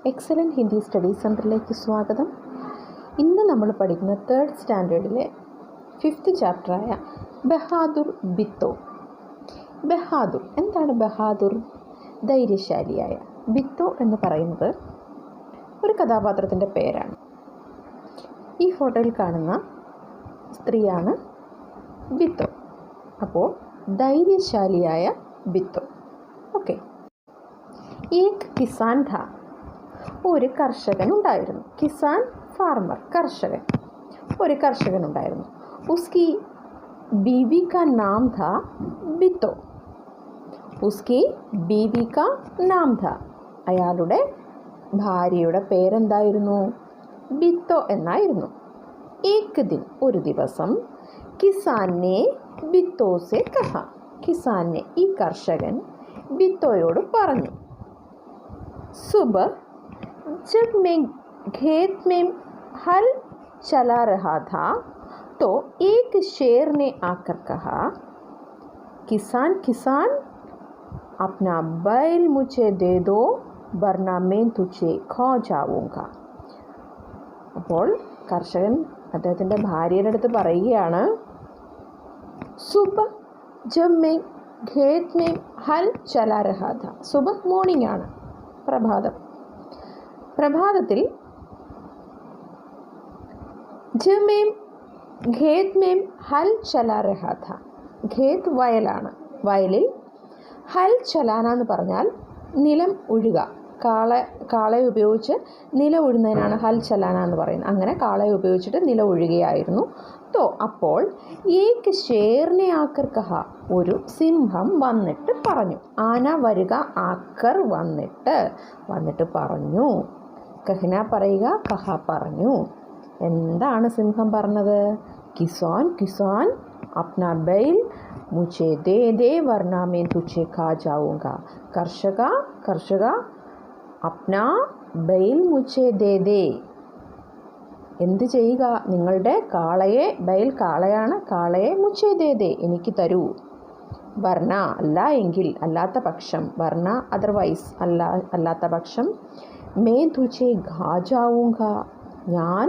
Excellent Hindi study സെൻറ്ററിലേക്ക് സ്വാഗതം. ഇന്ന് നമ്മൾ പഠിക്കുന്ന 3rd സ്റ്റാൻഡേർഡിലെ 5th ചാപ്റ്ററായ ബഹാദുർ ബിത്തോ. ബഹാദുർ എന്താണ്? ബഹാദുർ ധൈര്യശാലിയായ. ബിത്തോ എന്ന് പറയുന്നത് ഒരു കഥാപാത്രത്തിൻ്റെ പേരാണ്. ഈ ഫോട്ടോയിൽ കാണുന്ന സ്ത്രീയാണ് ബിത്തോ. അപ്പോൾ ധൈര്യശാലിയായ ബിത്തോ. ഓക്കെ. ഏക് കിസാൻ ഥാ, ഒരു കർഷകൻ ഉണ്ടായിരുന്നു. കിസാൻ ഫാർമർ, കർഷകൻ. ഒരു കർഷകൻ ഉണ്ടായിരുന്നു. ഉസ്കി ബീവി കാ നാം ഥാ ബിത്തോ. ഉസ്കി ബീവി കാ നാം ഥാ, അയാളുടെ ഭാര്യയുടെ പേരെന്തായിരുന്നു? ബിത്തോ എന്നായിരുന്നു. ഏക് ദിൻ, ഒരു ദിവസം, കിസാനെ ബിത്തോ സെ കഹ, കിസാനെ ഈ കർഷകൻ ബിത്തോയോട് പറഞ്ഞു, सुबह जब मैं खेत में हल चला रहा था तो एक शेर ने आकर कहा, किसान किसान अपना बैल मुझे दे दो वरना मैं तुझे खा जाऊंगा. അപ്പോൾ കർഷകൻ അദ്ദേഹത്തിൻ്റെ ഭാര്യയുടെ അടുത്ത് പറയുകയാണ്, സുബ ജബ് मैं खेत में हल चला रहा था. സുബ മോർണിംഗ് ആണ്, പ്രഭാതത്തിൽ ജബ് मैं खेत में हल चला रहा था. ഖേത്ത് വയലാണ്. വയലിൽ ഹൽ ചലാന എന്ന് പറഞ്ഞാൽ നിലം ഉഴുക. കാളയെ ഉപയോഗിച്ച് നില ഉഴുന്നതിനാണ് ഹൽ ചലാന എന്ന് പറയുന്നത്. അങ്ങനെ കാളയെ ഉപയോഗിച്ചിട്ട് നില ഉഴുകയായിരുന്നു. അപ്പോൾ ഏക് ഷേറിനെ ആക്കർ കഹ, ഒരു സിംഹം വന്നിട്ട് പറഞ്ഞു. ആന വരിക, ആക്കർ വന്നിട്ട് പറഞ്ഞു. കഹ്ന പറയുക, കഹ പറഞ്ഞു. എന്താണ് സിംഹം പറഞ്ഞത്? കിസാൻ കിസാൻ അപ്നാ ബൈൽ മുझे ദേ ദേ വർനാ मैं तुझे खा जाऊंगा. കർഷക അപ്നാ ബൈൽ മുझे ദേ ദേ, എന്ത് ചെയ്യുക? നിങ്ങളുടെ കാളയെ, ബൈൽ കാളയാണ്, കാളയെ മുझे ദേ ദേ, എനിക്ക് തരൂ. വർണ അല്ല എങ്കിൽ, അല്ലാത്ത പക്ഷം, വർണ അതർവൈസ്, അല്ലാത്ത പക്ഷം, മേ തുझे ഖാ ജാഊംഗ, ഞാൻ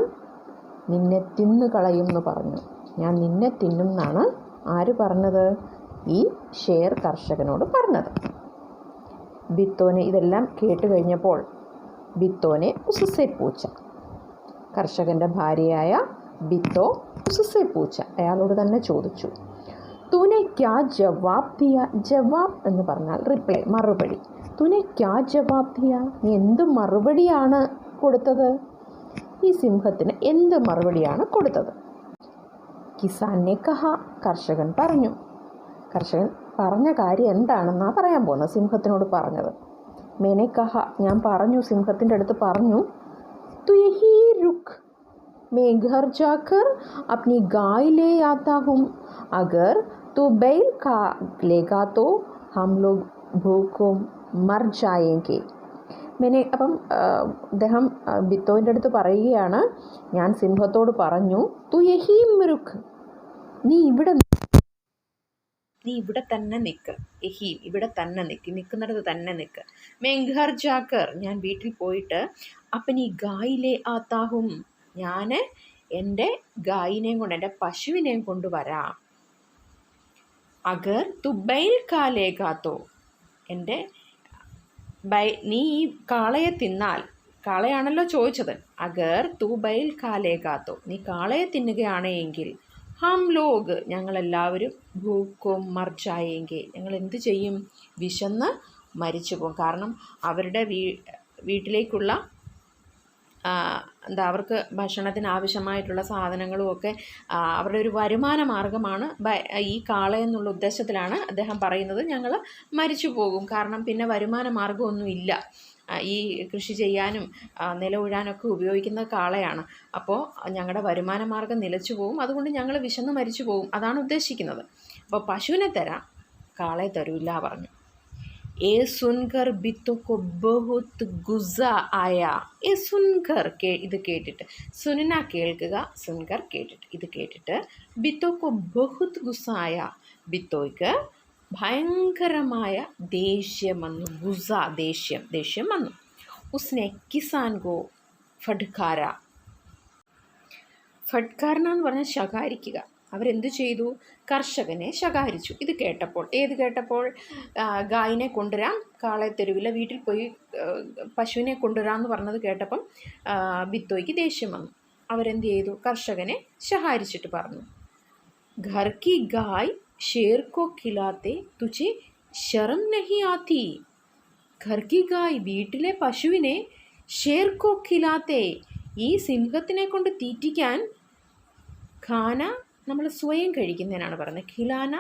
നിന്നെ തിന്നു കളയും എന്ന് പറഞ്ഞു. ഞാൻ നിന്നെ തിന്നും എന്നാണ് ആര് പറഞ്ഞത്? ഈ ഷേർ കർഷകനോട് പറഞ്ഞത്. ബിത്തോനെ ഇതെല്ലാം കേട്ട് കഴിഞ്ഞപ്പോൾ ബിത്തോനെ ഉസ്സെ പൂച്ച, കർഷകൻ്റെ ഭാര്യയായ ബിത്തോ ഉസ്സെ പൂച്ച, അയാളോട് തന്നെ ചോദിച്ചു, തൂനെ ക്യാ ജവാബ് ദിയ. ജവാബ് എന്ന് പറഞ്ഞാൽ റിപ്ലൈ, മറുപടി. തൂനെ ക്യാ ജവാബ് ദിയ, നീ എന്ത് മറുപടിയാണ് കൊടുത്തത്? ഈ സിംഹത്തിന് എന്ത് മറുപടിയാണ് കൊടുത്തത്? കിസാനെ കഹ, കർഷകൻ പറഞ്ഞു. കർഷകൻ പറഞ്ഞ കാര്യം എന്താണെന്നാണ് പറയാൻ പോകുന്നത്. സിംഹത്തിനോട് പറഞ്ഞത്, മേനെ കഹ, ഞാൻ പറഞ്ഞു, സിംഹത്തിൻ്റെ അടുത്ത് പറഞ്ഞു, तू यही रुक, मैं घर जाकर अपनी गाय ले आता हूँ. अगर तू बैल खा लेगा तो हम लोग भूखों मर जाएंगे. അപ്പം അദ്ദേഹം ബിത്തോൻ്റെ അടുത്ത് പറയുകയാണ്, ഞാൻ സിംഹത്തോട് പറഞ്ഞു, തു യഹീം റുഖ്, നീ ഇവിടെ തന്നെ നിൽക്ക്. യഹീം, ഇവിടെ തന്നെ നിൽക്ക്, നിൽക്കുന്നിടത്ത് തന്നെ നിൽക്ക്. मैं घर जाकर, ഞാൻ വീട്ടിൽ പോയിട്ട്, അപ്പനി ഗായിലെ ആത്താഹും, ഞാൻ എൻ്റെ ഗായിനെയും കൊണ്ട്, എൻ്റെ പശുവിനെയും കൊണ്ടുവരാം. അഗർ തു ബൈൽ കാലേകാത്തോ, എൻ്റെ നീ ഈ കാളയെ തിന്നാൽ, കാളയാണല്ലോ ചോദിച്ചത്. അഗർ തു ബൈൽ കാലേകാത്തോ, നീ കാളയെ തിന്നുകയാണ് എങ്കിൽ, ഹം ലോഗ്, ഞങ്ങളെല്ലാവരും ഭൂക്കും മർജായെങ്കിൽ, ഞങ്ങൾ എന്ത് ചെയ്യും? വിശന്ന് മരിച്ചു പോകും. കാരണം അവരുടെ വീട്ടിലേക്കുള്ള അവർക്ക് ഭക്ഷണത്തിന് ആവശ്യമായിട്ടുള്ള സാധനങ്ങളും ഒക്കെ അവരുടെ ഒരു വരുമാന മാർഗമാണ് ഈ കാളയെന്നുള്ള ഉദ്ദേശത്തിലാണ് അദ്ദേഹം പറയുന്നത്, ഞങ്ങൾ മരിച്ചു പോകും. കാരണം പിന്നെ വരുമാന മാർഗമൊന്നും ഇല്ല. ഈ കൃഷി ചെയ്യാനും നില ഉഴാനൊക്കെ ഉപയോഗിക്കുന്ന കാളയാണ്. അപ്പോൾ ഞങ്ങളുടെ വരുമാന മാർഗം നിലച്ചു പോകും, അതുകൊണ്ട് ഞങ്ങൾ വിശന്ന് മരിച്ചു പോകും, അതാണ് ഉദ്ദേശിക്കുന്നത്. അപ്പോൾ പശുവിനെ തരാം, കാളയെ തരൂല്ല പറഞ്ഞു. ए सुनकर बित्तो को बहुत गुस्सा आया. ए सुनकर, ഇത് കേട്ടിട്ട്, സുനന കേൾക്കുക, സുൻകർ കേട്ടിട്ട്, ഇത് കേട്ടിട്ട്, ബിത്തോക്ക് ബഹുത് ഗുസ്സ ആയ, ബിത്തോയ്ക്ക് ഭയങ്കരമായ ദേഷ്യം വന്നു. ഗുസ്സ, ദേഷ്യം വന്നു. ഉസ്നെ കിസാൻ ഗോ ഫഡ്കാര. ഫഡ്കാരന എന്ന് പറഞ്ഞാൽ ശകാരിക്കുക. അവരെന്തു ചെയ്തു? കർഷകനെ ശകാരിച്ചു. ഇത് കേട്ടപ്പോൾ, ഏത് കേട്ടപ്പോൾ? ഗായിനെ കൊണ്ടുവരാം, കാളെ തെരുവിലെ വീട്ടിൽ പോയി പശുവിനെ കൊണ്ടുവരാമെന്ന് പറഞ്ഞത് കേട്ടപ്പം ബിത്തോയ്ക്ക് ദേഷ്യം വന്നു. അവരെന്ത് ചെയ്തു? കർഷകനെ ശകാരിച്ചിട്ട് പറഞ്ഞു, ഘർ കി ഗായ് ഷേർ കോ ഖിലാത്തെ തുझे ശർം നഹി ആതി. ഘർ കി ഗായ്, വീട്ടിലെ പശുവിനെ ഷേർ കോ ഖിലാത്തെ, ഈ സിംഹത്തിനെ കൊണ്ട് തീറ്റിക്കാൻ, ഖാന നമ്മൾ സ്വയം കഴിക്കുന്നതിനാണ് പറയുന്നത്, ഖിലാന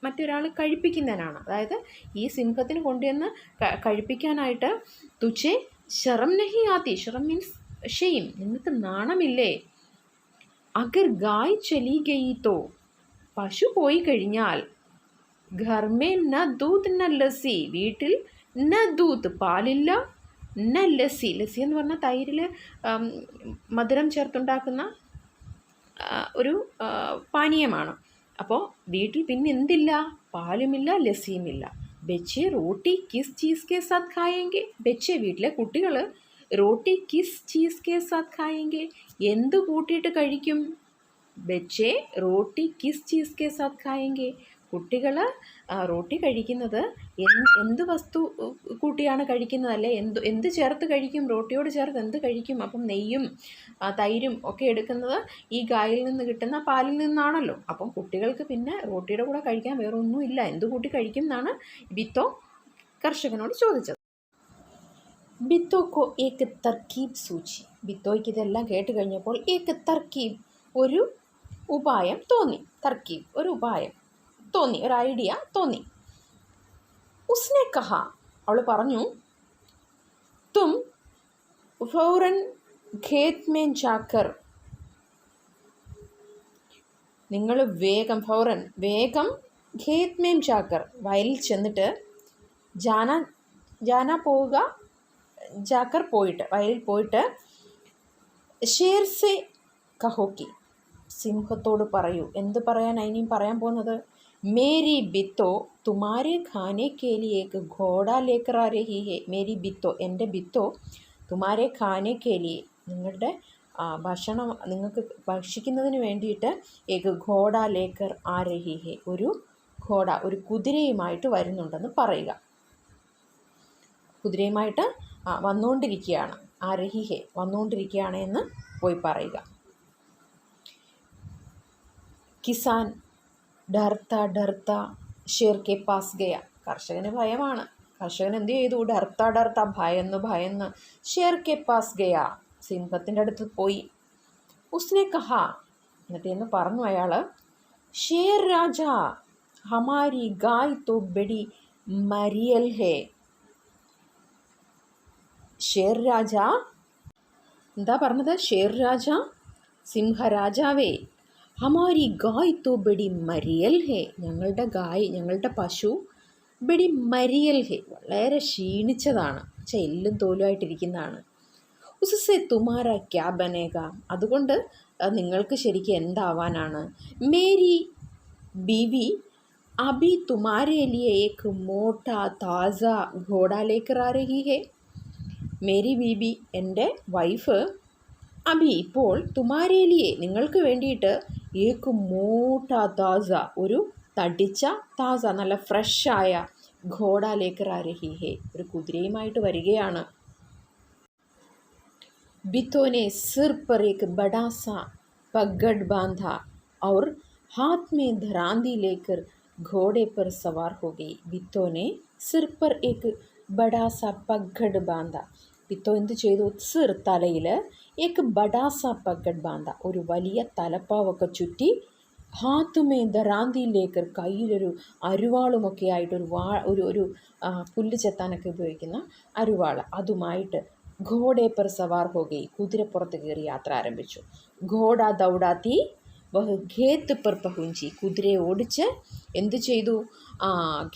മറ്റൊരാൾ കഴിപ്പിക്കുന്നതിനാണ്. അതായത് ഈ സിംഹത്തിന് കൊണ്ടുവന്ന് കഴിപ്പിക്കാനായിട്ട് തുझे ശർം നഹി ആതി. ശർം മീൻസ് ഷെയിം, നിങ്ങൾക്ക് നാണമില്ലേ? അഗർ ഗായ് ചലി ഗയി തോ, പശു പോയി കഴിഞ്ഞാൽ, ഘർ മേ ന ദൂത് ന ലസ്സി, വീട്ടിൽ ന ദൂത് പാലില്ല, ന ലസ്സി, ലസ്സി എന്ന് പറഞ്ഞാൽ തൈരിൽ മധുരം ചേർത്തുണ്ടാക്കുന്ന ഒരു പാനീയമാണ്. അപ്പോൾ വീട്ടിൽ പിന്നെ എന്തില്ല? പാലുമില്ല, ലസ്സിയുമില്ല. ബെച്ചെ റോട്ടി കിസ് ചീസ് കെ സാത്ത് ഖായെങ്കെ. ബെച്ചെ വീട്ടിലെ കുട്ടികൾ റോട്ടി കിസ് ചീസ് കെ സാത്ത് ഖായെങ്കെ, എന്ത് കൂട്ടിയിട്ട് കഴിക്കും? ബെച്ചെ റോട്ടി കിസ് ചീസ് കെ സാത്ത് ഖായെങ്കെ, കുട്ടികൾ റോട്ടി കഴിക്കുന്നത് എന്ത് വസ്തു കൂട്ടിയാണ് കഴിക്കുന്നത്, അല്ലേ എന്ത് ചേർത്ത് കഴിക്കും? റോട്ടിയോട് ചേർത്ത് എന്ത് കഴിക്കും? അപ്പം നെയ്യും തൈരും ഒക്കെ എടുക്കുന്നത് ഈ ഗായിൽ നിന്ന് കിട്ടുന്ന പാലിൽ നിന്നാണല്ലോ. അപ്പം കുട്ടികൾക്ക് പിന്നെ റോട്ടിയുടെ കൂടെ കഴിക്കാൻ വേറെ ഒന്നുമില്ല, എന്ത് കൂട്ടി കഴിക്കും എന്നാണ് ബിത്തോ കർഷകനോട് ചോദിച്ചത്. ബിത്തോക്കോ ഏക്ക് തർക്കീബ് സൂചി. ബിത്തോയ്ക്ക് ഇതെല്ലാം കേട്ട് കഴിഞ്ഞപ്പോൾ ഏക്ക് തർക്കീബ്, ഒരു ഉപായം തോന്നി. തർക്കീബ് ഒരു ഉപായം തോന്നി, ഒരു ഐഡിയ തോന്നി. ഉസ്നെ കഹ, അവൾ പറഞ്ഞു, തും ഫൗറൻ ഖേത് മേ ജാക്കർ, നിങ്ങൾ വേഗം, ഫൗറൻ വേഗം, ഖേത് മേ ജാക്കർ വയലിൽ ചെന്നിട്ട്, ജാന പോവുക, ജാക്കർ പോയിട്ട്, വയലിൽ പോയിട്ട്, ഷേർ സെ കഹോക്കി, സിംഹത്തോട് പറയൂ. എന്ത് പറയാനാണ് ഇനിയും പറയാൻ പോകുന്നത്? മേരി ബിത്തോ തുമാരെ ഖാനെ കെ ലിയെ ഏക് ഘോഡ ലേക്കർ ആ രഹി ഹെ. മേരി ബിത്തോ, എൻ്റെ ബിത്തോ, തുമാരെ ഖാനെ കെ ലിയെ, നിങ്ങളുടെ ഭക്ഷണം നിങ്ങൾക്ക് ഭക്ഷിക്കുന്നതിന് വേണ്ടിയിട്ട്, ഏക് ഘോഡ ലേക്കർ ആ രഹി ഹെ, ഒരു ഘോഡ, ഒരു കുതിരയുമായിട്ട് വരുന്നുണ്ടെന്ന് പറയുക. കുതിരയുമായിട്ട് വന്നുകൊണ്ടിരിക്കുകയാണ്, ആ രഹി ഹെ, വന്നുകൊണ്ടിരിക്കുകയാണ് എന്ന് പോയി പറയുക. കിസാൻ ഡർത്ത ഡർത്ത ഷേർ കെ പാസ് ഗയ. കർഷകന് ഭയമാണ്. കർഷകൻ എന്ത് ചെയ്തു? ഡർത്ത ഡർത്ത, ഭയന്ന് ഷേർ കെ പാസ് ഗയ, സിംഹത്തിൻ്റെ അടുത്ത് പോയി. ഉസ്നെ കഹ, എന്നിട്ട് എന്ന് പറഞ്ഞു അയാൾ, ഷേർ രാജ ഹമാരി ഗായ് തോ ബഡി മരിയൽ ഹേ. ഷേർ രാജ എന്താ പറഞ്ഞത്? ഷേർ രാജ, സിംഹരാജാവേ, ഹമാരി ഗായ് തോ ബഡി മരിയൽ ഹേ, ഞങ്ങളുടെ ഗായ്, ഞങ്ങളുടെ പശു, ബഡി മരിയൽ ഹേ, വളരെ ക്ഷീണിച്ചതാണ്, എല്ലും തോലുമായിട്ടിരിക്കുന്നതാണ്. ഉസ്സെ തുമാര ക്യാ ബനേഗ, അതുകൊണ്ട് നിങ്ങൾക്ക് ശരിക്കും എന്താവാനാണ്? മേരി ബീവി അബി തുമാരെ ലിയെ ഏക് മോട്ട താസ ഘോഡ ലേക്കർ ആ രഹി ഹേ. മേരി ബീബി, എൻ്റെ വൈഫ്, അബി ഇപ്പോൾ, തുമാരേലിയെ നിങ്ങൾക്ക് വേണ്ടിയിട്ട്, ഏക്ക് മോട്ട താസ, ഒരു തടിച്ച, താസ നല്ല ഫ്രഷായ, ഘോഡ ലേക്കർ ആ രഹി ഹേ, ഒരു കുതിരയുമായിട്ട് വരികയാണ്. ബിത്തോനെ സിർ പർ ഏക് ബഡാ സാ പഗഡ് Banda our Haat may ധരാന്തി Laker ഘോഡെ പർ സവാർ ഹോ ഗയി. ബിത്തോനെ സിർ പർ ഏക് ബഡാ സാ പഗഡ് ബാന്ധ, ബിത്തോ എന്ത് ചെയ്തു? സിർ തലയിൽ, ഏക്ക് ബഡാസ പഗഡ് ബാന്ധ, ഒരു വലിയ തലപ്പാവൊക്കെ ചുറ്റി, ഹാത്തുമേ ദറാന്തി ലേക്കർ, കയ്യിലൊരു അരുവാളുമൊക്കെ ആയിട്ട്, ഒരു പുല്ല് ചെത്താനൊക്കെ ഉപയോഗിക്കുന്ന അരുവാൾ, അതുമായിട്ട് ഘോഡെ പർ സവാർ ഹോ ഗയി, കുതിരപ്പുറത്ത് കയറി യാത്ര ആരംഭിച്ചു. ഘോഡ ദൗഡാത്തി വഹ് ഖേത്ത് പർ പഹുഞ്ചി, കുതിരയെ ഓടിച്ച് എന്ത് ചെയ്തു?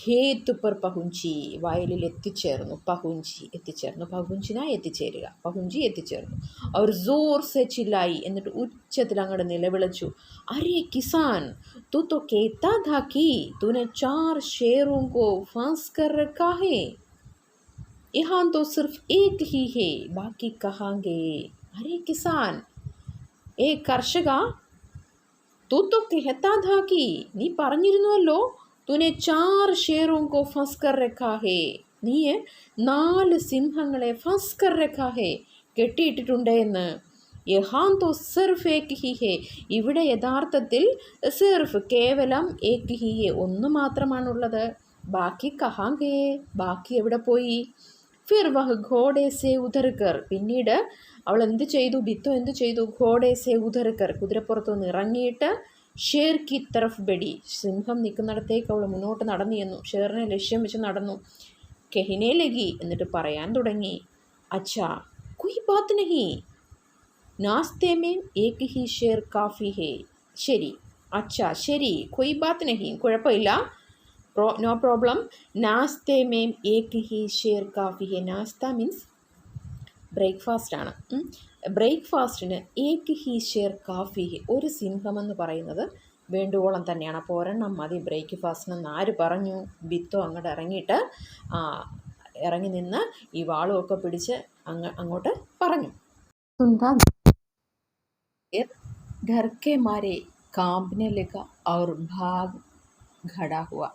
ഖേത്ത് പർ പഹുഞ്ചി, വയലിൽ എത്തിച്ചേർന്നു. പഹുഞ്ചി എത്തിച്ചേർന്നു, പഹുഞ്ചിന എത്തിച്ചേരുക, പഹുഞ്ചി എത്തിച്ചേർന്നു. അവർ ജോർ സെ ചില്ലായി, എന്നിട്ട് ഉച്ചത്തിൽ അങ്ങോട്ട് നിലവിളിച്ചു, അരേ കിസാൻ തൂ തോ കേത്താ ഥാ കി തൂനെ 4 ഷേറോं को फांस कर रखा है. यहाँ तो सिर्फ एक ही है, बाकी कहाँ गए? अरे किसान, ഏ കർഷക, तू तो कहता था कि നീ പറഞ്ഞിരുന്നുവല്ലോ, तूने 4 शेरों को फंस कर रखा है, നീ 4 സിംഹങ്ങളെ ഫസ് കർ രഖാ ഹെ, കെട്ടിയിട്ടിട്ടുണ്ട് എന്ന്. യഹാൻ തോ സിർഫ് ഏക് ഹി ഹെ, ഇവിടെ യഥാർത്ഥത്തിൽ സിർഫ് കേവലം ഏക് ഹി ഹെ, ഒന്ന് മാത്രമാണുള്ളത്. ബാക്കി കഹാം ഗേ, ബാക്കി എവിടെ പോയി? ഫിർ വഹ് ഘോഡെ സെ ഉധർ കർ, പിന്നീട് അവൾ എന്ത് ചെയ്തു? ബിത്തോ എന്ത് ചെയ്തു? ഘോഡെ സെ ഉധർ കർ, കുതിരപ്പുറത്തു നിന്ന് ഇറങ്ങിയിട്ട് ഷേർ കി തറഫ് ബെടി, സിംഹം നിൽക്കുന്നിടത്തേക്ക് അവൾ മുന്നോട്ട് നടന്നു ചെന്നു. ഷേറിനെ ലക്ഷ്യം വെച്ച് നടന്നു. കെഹിനെ ലഗി, എന്നിട്ട് പറയാൻ തുടങ്ങി. അച്ഛാ കൊയ് ബാത് നഹി, നാസ്തേ മേം ഏക് ഹി ഷേർ കാഫി ഹേ. ശരി, അച്ഛാ ശരി, കൊയ് ബാത് നഹി, കുഴപ്പമില്ല, നോ പ്രോബ്ലം. നാസ്തേ മേം ഏക് ഹി ഷേർ കാഫി ഹേ. നാസ്ത മീൻസ് ബ്രേക്ക്ഫാസ്റ്റാണ്. ബ്രേക്ക്ഫാസ്റ്റിന് ഏക് ഹി ഷേർ കാഫി ഹേ, ഒരു സിംഹമെന്ന് പറയുന്നത് വേണ്ടുവോളം തന്നെയാണ്. അപ്പോൾ ഒരെണ്ണം മതി ബ്രേക്ക്ഫാസ്റ്റിനെന്ന് ആര് പറഞ്ഞു? ബിത്തോ അങ്ങോട്ട് ഇറങ്ങിയിട്ട് ഇറങ്ങി നിന്ന് ഈ വാളുമൊക്കെ പിടിച്ച് അങ്ങോട്ട് പറഞ്ഞു. डर के मारे कांपने लगा और भाग खड़ा हुआ.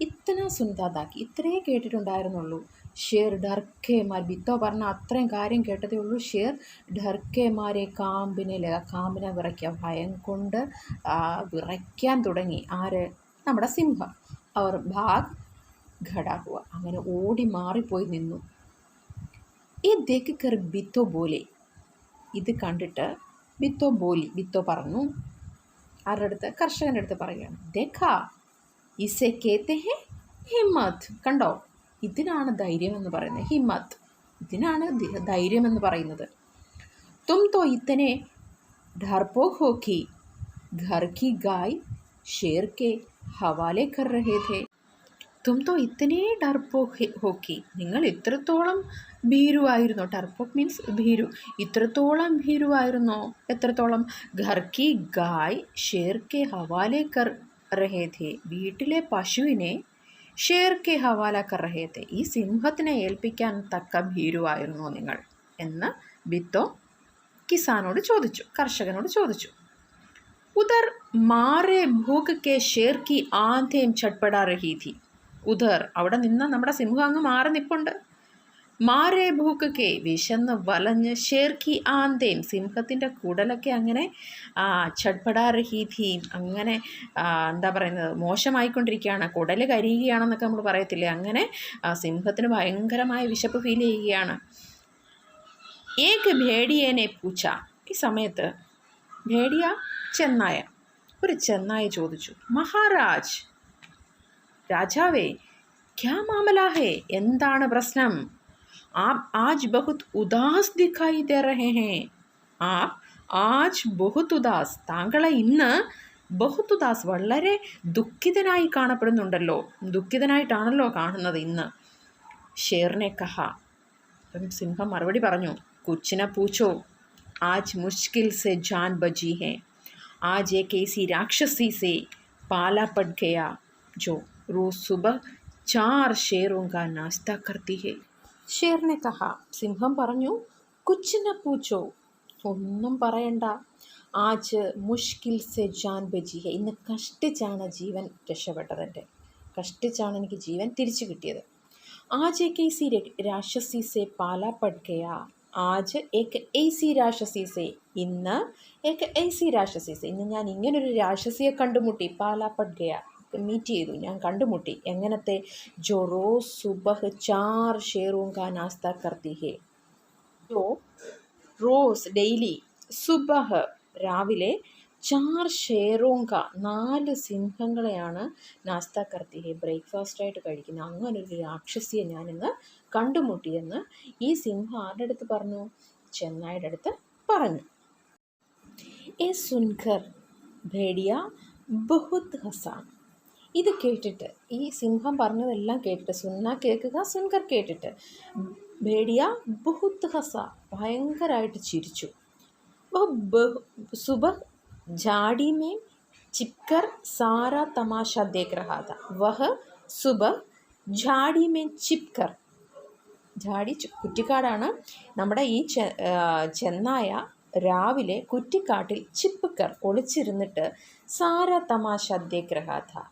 ഇത്തന സുന്ദാതാക്കി, ഇത്രയേ കേട്ടിട്ടുണ്ടായിരുന്നുള്ളൂ. ഷേർ ഡർക്കെ മാർ, ബിത്തോ പറഞ്ഞ അത്രയും കാര്യം കേട്ടതേ ഉള്ളൂ. ഷേർ ഡർക്കെ മാരെ കാമ്പിനെ ലക, കാമ്പിനെ വിറയ്ക്കുക, ഭയം കൊണ്ട് വിറയ്ക്കാൻ തുടങ്ങി. ആര്? നമ്മുടെ സിംഹം. അവർ ഭാഗ് ഖടാ ഹുവ, അങ്ങനെ ഓടി മാറിപ്പോയി നിന്നു. ഈ ദേഖ് കർ ബിത്തോ ബോലെ, ഇത് കണ്ടിട്ട് ബിത്തോ ബോലി, ബിത്തോ പറഞ്ഞു. ആരുടെ അടുത്ത്? കർഷകൻ്റെ അടുത്ത് പറയുകയാണ്. ദേഖാ ഇസെ കേത്തെ ഹെ ഹിമ്മത്ത്, കണ്ടോ, ഇതിനാണ് ധൈര്യം എന്ന് പറയുന്നത്. ഹിമ്മത്ത്, ഇതിനാണ് ധൈര്യം എന്ന് പറയുന്നത്. തും തോ ഇത്തനെ ഡർപോക് ഹോ കി ഘർ കി ഗായ് ഷേർ കെ ഹവാലെ കർ രഹേ ഥേ. തും തോ ഇത്തനെ ഡർപോക് ഹോക്കി, നിങ്ങൾ ഇത്രത്തോളം ഭീരുവായിരുന്നോ? ഡർപോക് മീൻസ് ഭീരു. ഇത്രത്തോളം ഭീരുവായിരുന്നോ? എത്രത്തോളം? ഘർ കി ഗായ് ഷേർ കെ ഹവാലെ കർ രഹേ ഥേ, വീട്ടിലെ പശുവിനെ ഷേർ കെ ഹവാല കർ രഹേ ഥേ, ഈ സിംഹത്തിനെ ഏൽപ്പിക്കാൻ തക്ക ഭീരുവായിരുന്നോ നിങ്ങൾ എന്ന് ബിത്തോ കിസാനോട് ചോദിച്ചു, കർഷകനോട് ചോദിച്ചു. ഉദർ മാറെ ഭൂക്ക് കെ ഷേർ കി ആന്തേം ചട്പടാ രഹി ഥി. ഉദർ, അവിടെ നിന്ന് നമ്മുടെ സിംഹം അങ്ങ് മാറി നിൽപ്പുണ്ട്. മാരെ ഭൂക്ക് കെ, വിശന്ന് വലഞ്ഞ്, ഷേർ കി ആന്തേം, സിംഹത്തിൻ്റെ കുടലൊക്കെ അങ്ങനെ ചട്പടാ രഹി ഥി, അങ്ങനെ എന്താ പറയുന്നത്, മോശമായിക്കൊണ്ടിരിക്കുകയാണ്, കുടൽ കരിയുകയാണെന്നൊക്കെ നമ്മൾ പറയത്തില്ലേ, അങ്ങനെ സിംഹത്തിന് ഭയങ്കരമായ വിശപ്പ് ഫീൽ ചെയ്യുകയാണ്. ഏക് ഭേഡിയേനെ പൂച്ച, ഈ സമയത്ത് ഭേഡിയ ചെന്നായ, ഒരു ചെന്നായ ചോദിച്ചു. മഹാരാജ്, രാജാവേ, ക്യാ മാമല ഹേ, എന്താണ് പ്രശ്നം? ആപ് ആജ് ബഹുത് ഉദാസ് ദിഖായി ദേ രഹേ ഹേ. ആപ് ആജ് ബഹുത് ഉദാസ്, താങ്കളെ ഇന്ന് ബഹുത് ഉദാസ്, വളരെ ദുഃഖിതനായി കാണപ്പെടുന്നുണ്ടല്ലോ, ദുഃഖിതനായിട്ടാണല്ലോ കാണുന്നത് ഇന്ന്. ഷേറിനെ കഹ, സിംഹം മറുപടി പറഞ്ഞു. കുച്ചിനെ പൂച്ചോ, ആജ് മുഷ്കിൽ സെ ജാൻ ബജി ഹേ, ആജ് ഏക് ऐसी राक्षसी से पाला पड़ गया जो रोज सुबह 4 शेरों का नाश्ता करती है. ഷേറിനെ കഹ, സിംഹം പറഞ്ഞു. കുച്ചിനെ പൂച്ചോ, ഒന്നും പറയണ്ട. ആജ് മുഷ്കിൽ സെ ജാൻ ബജി ഹെ, ഇന്ന് കഷ്ടിച്ചാണ് ജീവൻ രക്ഷപ്പെട്ടതെൻ്റെ, കഷ്ടിച്ചാണ് എനിക്ക് ജീവൻ തിരിച്ചു കിട്ടിയത്. ആജ് ഏക് ऐसी राक्षसी से पाला पड़ गया, ആജ് ഏക് ऐसी राक्षसी से, ഇന്ന് ഏക് ऐसी राक्षसी से, ഇന്ന് ഞാൻ ഇങ്ങനൊരു രാക്ഷസിയെ കണ്ടുമുട്ടി. പാലാ പഡ് ഗയ, മീറ്റ് ചെയ്തു, ഞാൻ കണ്ടുമുട്ടി. എങ്ങനത്തെ? ജോ റോസ് സുബഹ് 4 ഷേറോं का नाश्ता करती है. ജോ റോസ് ഡെയിലി, സുബഹ് രാവിലെ, 4 ഷേറോं का 4 സിംഹങ്ങളെയാണ് നാസ്ത കർത്തി ഹെ, ബ്രേക്ക്ഫാസ്റ്റായിട്ട് കഴിക്കുന്ന അങ്ങനൊരു രാക്ഷസിയെ ഞാനിന്ന് കണ്ടുമുട്ടിയെന്ന് ഈ സിംഹം ആരുടെ അടുത്ത് പറഞ്ഞു? ചെന്നായുടെ അടുത്ത് പറഞ്ഞു. എ സുൻകർ ഭേഡിയ ബഹുത് ഹസാൻ, ഇത് കേട്ടിട്ട്, ഈ സിംഹം പറഞ്ഞതെല്ലാം കേട്ടിട്ട്, സുന്ന കേൾക്കുക, സുൻകർ കേട്ടിട്ട്, ഭേഡിയ ബഹുത് ഹസ, ഭയങ്കരമായിട്ട് ചിരിച്ചു. സുബഹ് झाड़ी में छिपकर सारा तमाशा देख रहा था. वह सुबह झाड़ी में छिपकर, ജാടി കുറ്റിക്കാടാണ്. നമ്മുടെ ഈ ചെന്നായ രാവിലെ കുറ്റിക്കാട്ടിൽ ചിപ്പുക്കർ ഒളിച്ചിരുന്നിട്ട് സാരാ തമാശ ദേഖ് രഹാ ഥാ.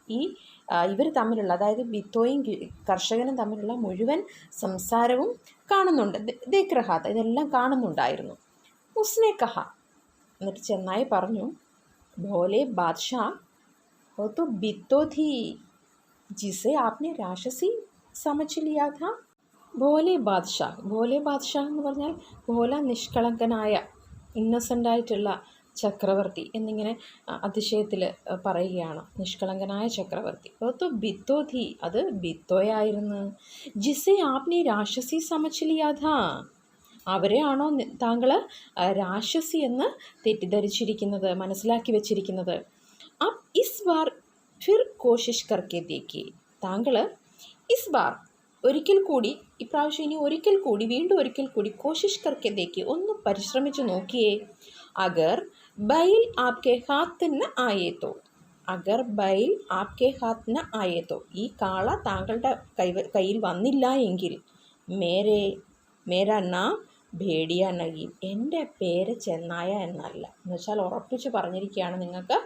ഇവർ തമ്മിലുള്ള, അതായത് ബിത്തോയും കർഷകനും തമ്മിലുള്ള മുഴുവൻ സംസാരവും കാണുന്നുണ്ട്. ദേഖ് രഹാ ഥാ, ഇതെല്ലാം കാണുന്നുണ്ടായിരുന്നു. ഉസ്നെ കഹ, എന്നിട്ട് ചെന്നായി പറഞ്ഞു, ഭോലെ ബാദ്ഷാ ഹോ തോ ബിത്തോ ഥി ജിസെ ആപ്നെ രാക്ഷസി സമझ ലിയാ ഥാ. ഭോലെ ബാദ്ഷാ എന്ന് പറഞ്ഞാൽ ഭോല നിഷ്കളങ്കനായ, ഇന്നസെൻ്റായിട്ടുള്ള ചക്രവർത്തി എന്നിങ്ങനെ അതിശയത്തിൽ പറയുകയാണ്. നിഷ്കളങ്കനായ ചക്രവർത്തി. അപ്പോൾ ബിത്തോ ധി, അത് ബിത്തോയായിരുന്നു. ജിസെ ആപ്നെ രാക്ഷസി സമझ ലിയാ ഥാ, അവരെയാണോ താങ്കൾ രാക്ഷസി എന്ന് തെറ്റിദ്ധരിച്ചിരിക്കുന്നത്, മനസ്സിലാക്കി വെച്ചിരിക്കുന്നത്. അബ് ഇസ് ബാർ ഫിർ കോശിഷ് കർക്കെ ദേഖിയേ, താങ്കൾ ഇസ് ബാർ ഒരിക്കൽ കൂടി, ഇപ്രാവശ്യം ഇനി ഒരിക്കൽ കൂടി, വീണ്ടും ഒരിക്കൽ കൂടി കോശിഷ് കർക്കെ ദേഖിയേ, ഒന്ന് പരിശ്രമിച്ചു നോക്കിയേ. അഗർ ബൈൽ ആപ്കെ ഹാത്ത് ന ആയേ തോ, അഗർ ബൈൽ ആപ്കെ ഹാത്ത് ന ആയേ തോ, ഈ കാള താങ്കളുടെ കയ്യിൽ വന്നില്ല എങ്കിൽ, മേരാ നാം ഭേടിയ നഗി, എൻ്റെ പേര് ചെന്നായ എന്നല്ല. എന്ന് വെച്ചാൽ ഉറപ്പിച്ച് പറഞ്ഞിരിക്കുകയാണ്, നിങ്ങൾക്ക്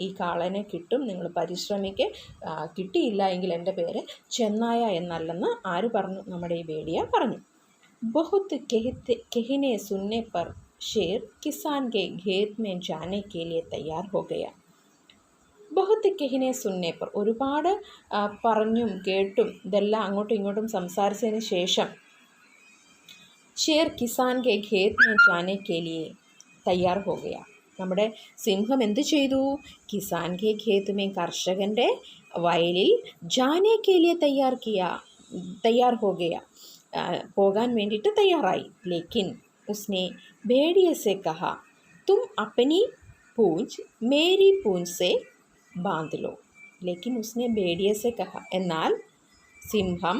ഈ കാളനെ കിട്ടും, നിങ്ങൾ പരിശ്രമിക്ക്, കിട്ടിയില്ല എങ്കിൽ എൻ്റെ പേര് ചെന്നായ എന്നല്ലെന്ന് ആര് പറഞ്ഞു? നമ്മുടെ ഈ ഭേടിയ പറഞ്ഞു. ബഹുത്ത് കെഹിനെ സുന്നെ പർ Sher Kisan K ഖേത് may Jane K ലിയെ തയ്യാർ ഹോ ഗയ. ബഹുത്ത് കെഹിനെ സുന്നെ പർ, ഒരുപാട് പറഞ്ഞും കേട്ടും ഇതെല്ലാം അങ്ങോട്ടും ഇങ്ങോട്ടും സംസാരിച്ചതിന് ശേഷം Sher Kisan K ഖേത് may Jane K ലിയെ തയ്യാർ ഹോ ഗയ. നമ്മുടെ സിംഹം എന്ത് ചെയ്തു? കിസാൻ കെ ഖേത് മേ, കർഷകൻ്റെ വയലിൽ ജാനെ കെ ലിയെ തയ്യാർ ഹോ ഗയ, പോകാൻ വേണ്ടിയിട്ട് തയ്യാറായി. ലേക്കിൻ ഉസ്നെ ഭേടിയ സെ കഹ, തും അപ്പനി പൂഞ്ച് മേരി പൂഞ്ച് സെ ബാന്ത് ലോ. ലേക്കിൻ ഉസ്നെ ഭേടിയ സെ കഹ, എന്നാൽ സിംഹം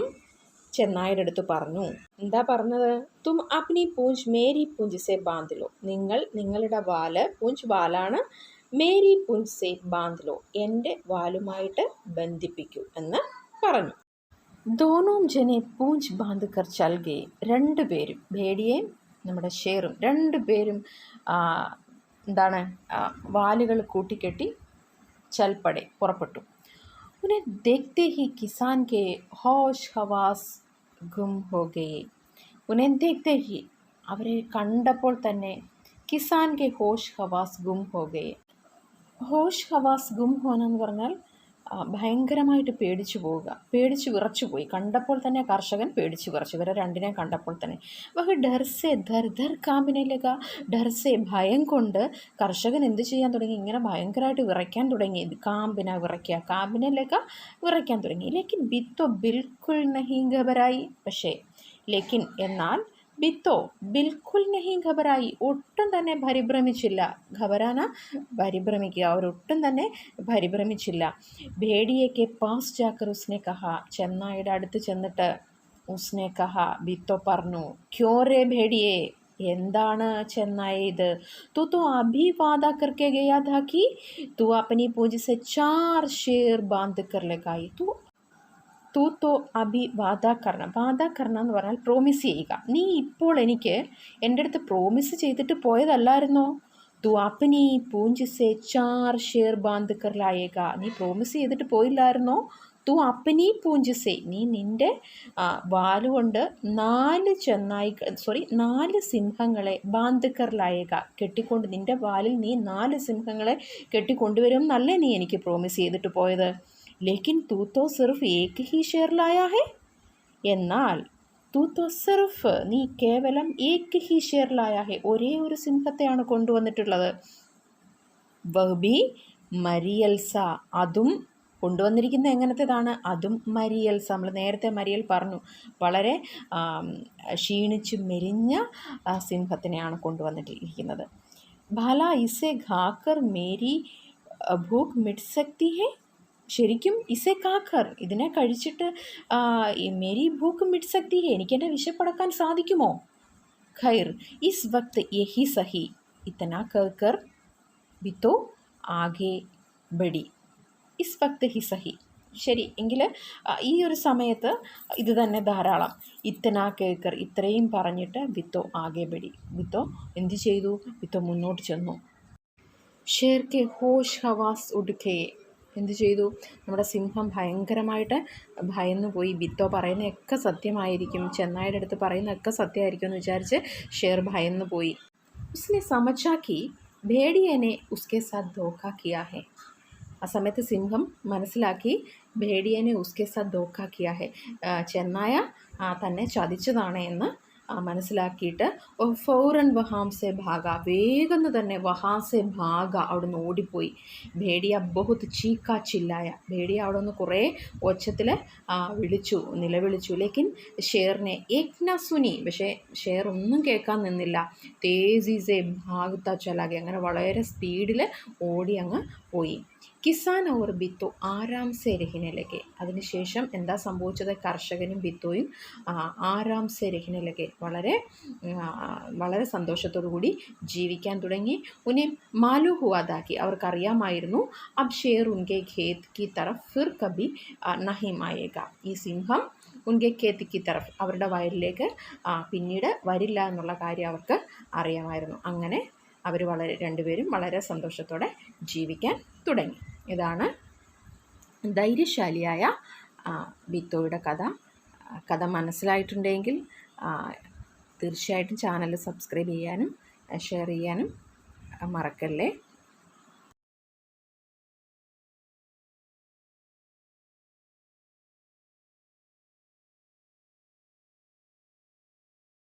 ചെന്നായുടെ അടുത്ത് പറഞ്ഞു. എന്താ പറഞ്ഞത്? തും അപ്നി പൂഞ്ച് മേരി പൂഞ്ച് സെ ബാന്ത് ലോ, നിങ്ങളുടെ വാല്, പൂഞ്ച് വാലാണ്, മേരി പൂഞ്ച് സെ ബാന്ത് ലോ, എൻ്റെ വാലുമായിട്ട് ബന്ധിപ്പിക്കൂ എന്ന് പറഞ്ഞു. ദോനോം ജനെ പൂഞ്ച് ബാന്ത് കർ ചൽ ഗേ, രണ്ടുപേരും, ഭേടിയേയും നമ്മുടെ ഷേറും രണ്ടുപേരും എന്താണ് വാലുകൾ കൂട്ടിക്കെട്ടി ചൽപ്പടെ പുറപ്പെട്ടു. ഉന്നെ ദേഖ്തേ ഹി കിസാൻ കെ ഹോഷ് ഹവാസ് ഗും ഹോ ഗയേ. ഉന്നെ ദേഖ്തേ ഹി, അവരെ കണ്ടപ്പോൾ തന്നെ, കിസാൻ കെ ഹോഷ് ഹവാസ് ഗും ഹോ ഗയേ. ഹോഷ് ഹവാസ് ഗും ഹോന എന്ന് പറഞ്ഞാൽ ഭയങ്കരമായിട്ട് പേടിച്ചു പോവുക, പേടിച്ച് വിറച്ചുപോയി. കണ്ടപ്പോൾ തന്നെ കർഷകൻ പേടിച്ച് വിറച്ചു, ഇവരെ രണ്ടിനെ കണ്ടപ്പോൾ തന്നെ. വഹ് ഡർസെ ധർ ധർ കാമ്പിനേലക, ഡർസെ ഭയം കൊണ്ട് കർഷകൻ എന്ത് ചെയ്യാൻ തുടങ്ങി? ഇങ്ങനെ ഭയങ്കരമായിട്ട് വിറയ്ക്കാൻ തുടങ്ങി. വിറയ്ക്കുക, കാമ്പിനേലക വിറയ്ക്കാൻ തുടങ്ങി. ലേക്കിൻ ബിത്തോ ബിൽക്കുൽ നഹി ഘബരായി, പക്ഷേ ലേക്കിൻ എന്നാൽ ബിത്തോ ബിൽക്കുൽ നഹി ഘബരായി, ഒട്ടും തന്നെ പരിഭ്രമിച്ചില്ല. ഘബരാന പരിഭ്രമിക്കുക, അവരൊട്ടും തന്നെ പരിഭ്രമിച്ചില്ല. ഭേടിയയ്ക്ക് പാസ് ജാക്കർ ഉസ്നെ കഹ, ചെന്നായുടെ അടുത്ത് ചെന്നിട്ട് ഉസ്നെ കഹ, ബിത്തോ പറഞ്ഞു, ക്യോ രേ ഭേടിയേ, എന്താണ് ചെന്നായ ഇത്? തോ അഭി വാദ കർക്കെ ഗയാ ഥാ കി തൂ അപ്പനി പൂഞ്ച് സെ 4 ഷേർ ബാന്ത് കർ ലഗായി. തോ അഭി വാദ കർണ എന്ന് പറഞ്ഞാൽ പ്രോമിസ് ചെയ്യുക. നീ ഇപ്പോൾ എനിക്ക് എൻ്റെ അടുത്ത് പ്രോമിസ് ചെയ്തിട്ട് പോയതല്ലായിരുന്നോ? തൂ അപ്പനി പൂഞ്ച് സെ 4 ഷേർ ബാന്ത് കർ ലായേക, നീ പ്രോമിസ് ചെയ്തിട്ട് പോയില്ലായിരുന്നോ? തൂ അപ്പനി പൂഞ്ച് സെ, നീ നിൻ്റെ വാലുകൊണ്ട് 4 സിംഹങ്ങളെ ബാന്ത് കർ ലായേക, കെട്ടിക്കൊണ്ട്, നിൻ്റെ വാലിൽ നീ 4 സിംഹങ്ങളെ കെട്ടിക്കൊണ്ടുവരും എന്നല്ലേ നീ എനിക്ക് പ്രോമിസ് ചെയ്തിട്ട് പോയത്? ലേക്കിൻ തൂ തോ സിർഫ് ഏക് ഹി ഷേർ ലായാ ഹെ, എന്നാൽ തൂ തോ സിർഫ്, നീ കേവലം ഏക് ഹി ഷേർ ലായാ ഹെ, ഒരേ ഒരു സിംഹത്തെയാണ് കൊണ്ടുവന്നിട്ടുള്ളത്. വഹ് ഭി മരിയൽസ, അതും കൊണ്ടുവന്നിരിക്കുന്നത് എങ്ങനത്തേതാണ്? അതും മരിയൽസ, നമ്മൾ നേരത്തെ മരിയൽ പറഞ്ഞു, വളരെ ക്ഷീണിച്ച് മെലിഞ്ഞ സിംഹത്തിനെയാണ് കൊണ്ടുവന്നിട്ടിരിക്കുന്നത്. ഭല ഇസെ ഖാക്കർ മേരി ഭൂഖ് മിറ്റ് സക്തി ഹെ, ശരിക്കും ഇസെ കാക്കർ, ഇതിനെ കഴിച്ചിട്ട് മേരി ഭൂക്ക് മിറ്റ് സക്തി ഹെ, എനിക്കെൻ്റെ വിശപ്പടക്കാൻ സാധിക്കുമോ? ഖൈർ ഇസ് വക്ത് യഹി സഹി, ഇത്തന കർ ബിത്തോ ആകെ ബടി. ഇസ് വക്ത് ഹി സഹി, ശരി എങ്കിൽ ഈ ഒരു സമയത്ത് ഇത് തന്നെ ധാരാളം. ഇത്തന കേക്കർ, ഇത്രയും പറഞ്ഞിട്ട് ബിത്തോ ആകെ ബടി. ബിത്തോ എന്ത് ചെയ്തു? ബിത്തോ മുന്നോട്ട് ചെന്നു. ഷേർ കെ ഹോഷ് ഹവാസ് ഉഡ്കെ. എന്ത് ചെയ്തു? നമ്മുടെ സിംഹം ഭയങ്കരമായിട്ട് ഭയന്നു പോയി. ബിത്തോ പറയുന്നതൊക്കെ സത്യമായിരിക്കും, ചെന്നായുടെ അടുത്ത് പറയുന്നതൊക്കെ സത്യമായിരിക്കും എന്ന് വിചാരിച്ച് ഷേർ ഭയന്നു പോയി. ഉസ്നെ സമझा ഭേഡിയനെ ഉസ്കെ സാത്ത് ധോഖ കിയാ ഹെ. ആ സമയത്ത് സിംഹം മനസ്സിലാക്കി ഭേഡിയനെ ഉസ്കെ സാത്ത് ധോഖ കിയാ ഹെ, ചെന്നായ തന്നെ ചതിച്ചതാണ് എന്ന് മനസ്സിലാക്കിയിട്ട് ഫൗറൻ വഹാംസെ ഭാഗ, വേഗം തന്നെ വഹാംസെ ഭാഗ അവിടുന്ന് ഓടിപ്പോയി. ഭേഡിയ ബഹുത് ചീക്ക ചില്ലായ, ഭേഡിയ അവിടെ നിന്ന് കുറേ ഒച്ചത്തിൽ വിളിച്ചു, നിലവിളിച്ചു. ലേക്കിൻ ഷേറിനെ ഏക്ന സുനി, പക്ഷേ ഷേർ ഒന്നും കേൾക്കാൻ നിന്നില്ല. തേസീസെ ഭാഗത്ത ചലാകെ, അങ്ങനെ വളരെ സ്പീഡിൽ ഓടി അങ്ങ് പോയി. കിസാൻ ഓർ ബിത്തോ ആരാം സെ രഹിനെ ലഗെ. അതിനുശേഷം എന്താ സംഭവിച്ചത്? കർഷകനും ബിത്തോയും ആരാം സെ രഹിനെ ലഗെ, വളരെ സന്തോഷത്തോടു കൂടി ജീവിക്കാൻ തുടങ്ങി. ഉന്നെ മാലൂ ഹുവാദാക്കി, അവർക്കറിയാമായിരുന്നു അബ് ഷേർ ഉൻകെ ഖേത് കി തറഫ് ഫിർ കബി നഹിം ആയേഗ. ഈ സിംഹം ഉൻകെ ഖേത് കി തറഫ്, അവരുടെ വയലിലേക്ക് പിന്നീട് വരില്ല എന്നുള്ള കാര്യം അവർക്ക് അറിയാമായിരുന്നു. അങ്ങനെ അവർ രണ്ടുപേരും വളരെ സന്തോഷത്തോടെ ജീവിക്കാൻ തുടങ്ങി. ഇതാണ് ധൈര്യശാലിയായ ബിത്തോയുടെ കഥ മനസ്സിലായിട്ടുണ്ടെങ്കിൽ തീർച്ചയായിട്ടും ചാനൽ സബ്സ്ക്രൈബ് ചെയ്യാനും ഷെയർ ചെയ്യാനും മറക്കല്ലേ.